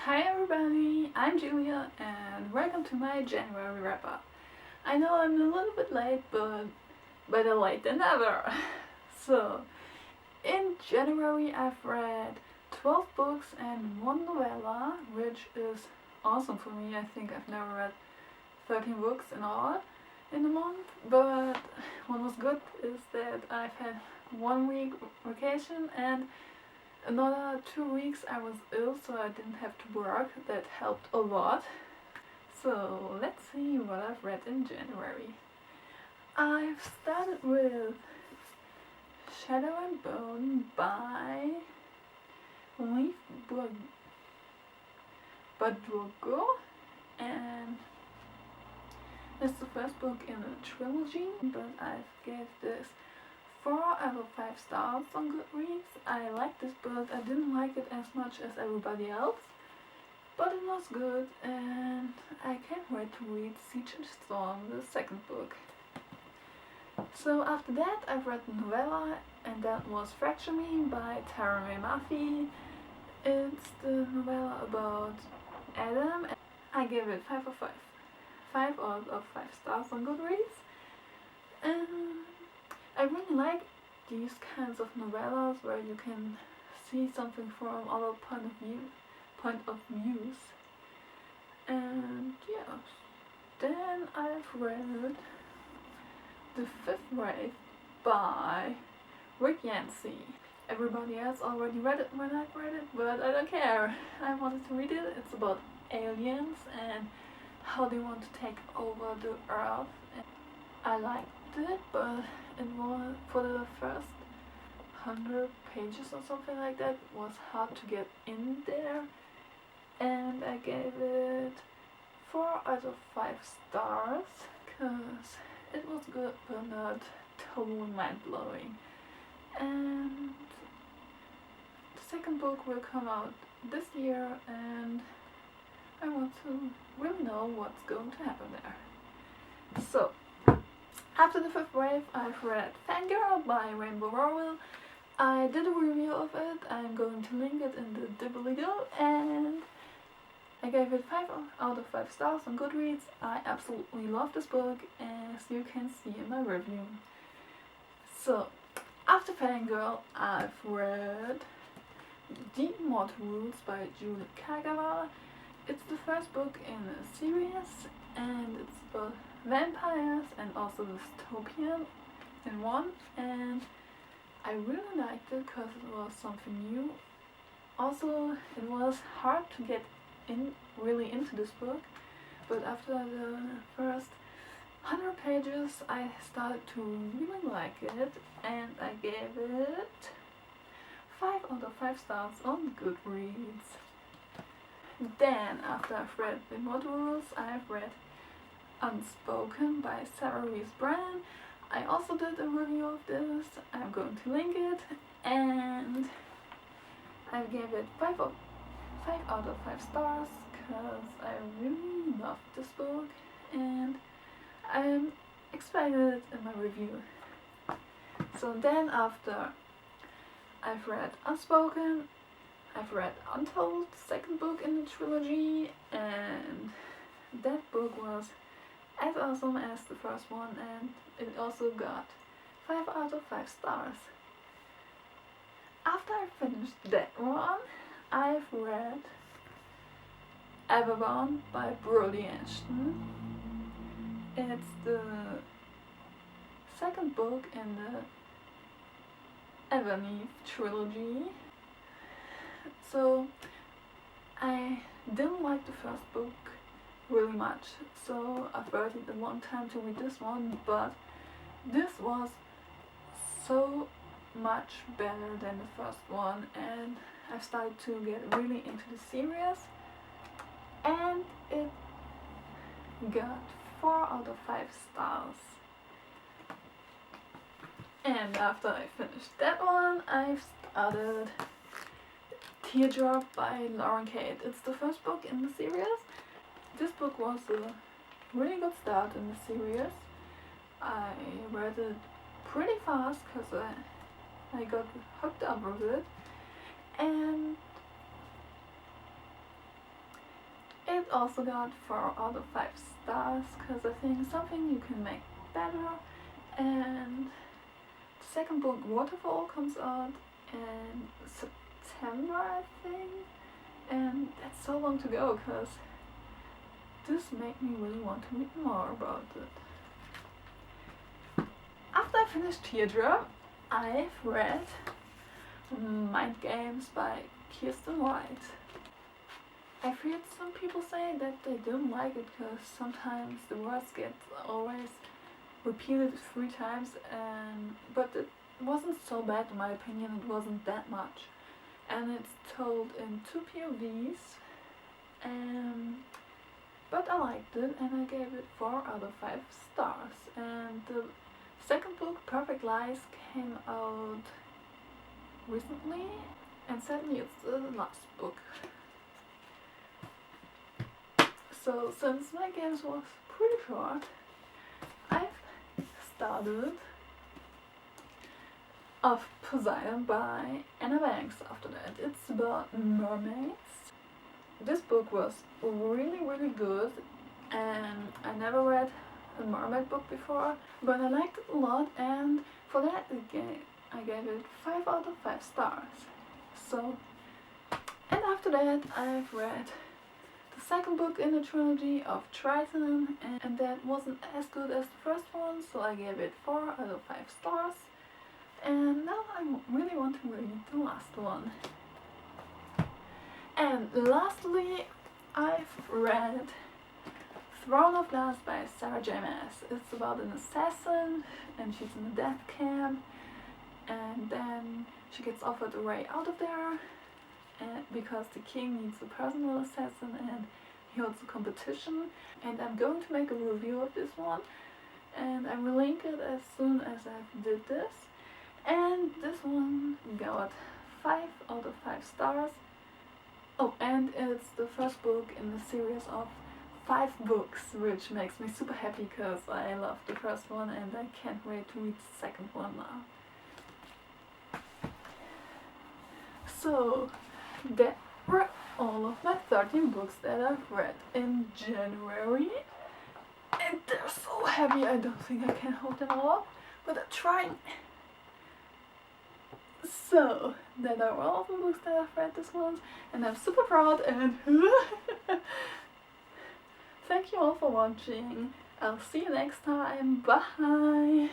Hi everybody, I'm Julia and welcome to my January wrap-up. I know I'm a little bit late, but better late than never. So, in January I've read 12 books and 1 novella, which is awesome for me. I think I've never read 13 books in all in a month, but what was good is that I've had 1 week vacation and another 2 weeks I was ill, so I didn't have to work. That helped a lot. So let's see what I've read in January. I've started with Shadow and Bone by Leif Bardugo, and it's the first book in a trilogy, but I've gave this 4 out of 5 stars on Goodreads. I liked this book. I didn't like it as much as everybody else, but it was good and I can't wait to read Siege and Storm, the second book. So after that I've read the novella, and that was Fracture Me by Tara May Murphy. It's the novella about Adam. I gave it 5 of 5. 5 out of 5 stars on Goodreads. And I really like these kinds of novellas where you can see something from other point of views. And yeah, then I've read The Fifth Wave by Rick Yancey. Everybody else already read it when I've read it, but I don't care. I wanted to read it. It's about aliens and how they want to take over the earth. And I liked it, but it was, for the first 100 pages or something like that, was hard to get in there, and I gave it 4 out of 5 stars because it was good but not totally mind-blowing. And the second book will come out this year, and I want to really know what's going to happen there. So after The Fifth Wave, I've read Fangirl by Rainbow Rowell. I did a review of it. I'm going to link it in the doobly-doo, and I gave it 5 out of 5 stars on Goodreads. I absolutely love this book, as you can see in my review. So, after Fangirl, I've read Deep Mortal Rules by Julie Kagawa. It's the first book in a series, and it's about vampires and also dystopian in one, and I really liked it because it was something new. Also, it was hard to get really into this book, but after the first 100 pages I started to really like it, and I gave it 5 out of 5 stars on Goodreads. Then, after I've read The Immortal Rules, I've read Unspoken by Sarah Rees Brennan. I also did a review of this. I'm going to link it, and I gave it 5 out of 5 stars because I really loved this book, and I'm excited in my review. So then, after I've read Unspoken, I've read Untold, second book in the trilogy, and that book was as awesome as the first one, and it also got 5 out of 5 stars. After I finished that one, I've read Everbound by Brody Ashton. It's the second book in the Everneath trilogy. So I didn't like the first book really much, so I've waited a long time to read this one, but this was so much better than the first one, and I've started to get really into the series, and it got 4 out of 5 stars. And after I finished that one, I've started Teardrop by Lauren Kate. It's the first book in the series. This book was a really good start in the series. I read it pretty fast because I got hooked up with it, and also got 4 out of 5 stars because I think something you can make better. And the second book, Waterfall, comes out in September, I think. And that's so long to go because this made me really want to read more about it. After I finished Teardrop, I've read Mind Games by Kiersten White. I've heard some people say that they don't like it because sometimes the words get always repeated 3 times, but it wasn't so bad in my opinion. It wasn't that much, and it's told in 2 POVs, but I liked it and I gave it 4 out of 5 stars. And the second book, Perfect Lies, came out recently, and sadly it's the last book. So since my games was pretty short, I've started Of Poseidon by Anna Banks after that. It's about mermaids. This book was really good, and I never read a mermaid book before, but I liked it a lot, and for that I gave it 5 out of 5 stars. So, and after that I've read the second book in the trilogy of Triton, and that wasn't as good as the first one, so I gave it 4 out of 5 stars. And now I really want to read the last one. And lastly, I've read Throne of Glass by Sarah J. Maas. It's about an assassin, and she's in a death camp, and then she gets offered a way out of there, because the king needs a personal assassin and he holds a competition. And I'm going to make a review of this one, and I will link it as soon as I did this. And this one got 5 out of 5 stars. Oh, and it's the first book in the series of 5 books, which makes me super happy because I love the first one and I can't wait to read the second one now. So, that were all of my 13 books that I've read in January. And they're so heavy, I don't think I can hold them all up, but I'm trying. So, that are all of the books that I've read this month, and I'm super proud, and thank you all for watching. I'll see you next time. Bye!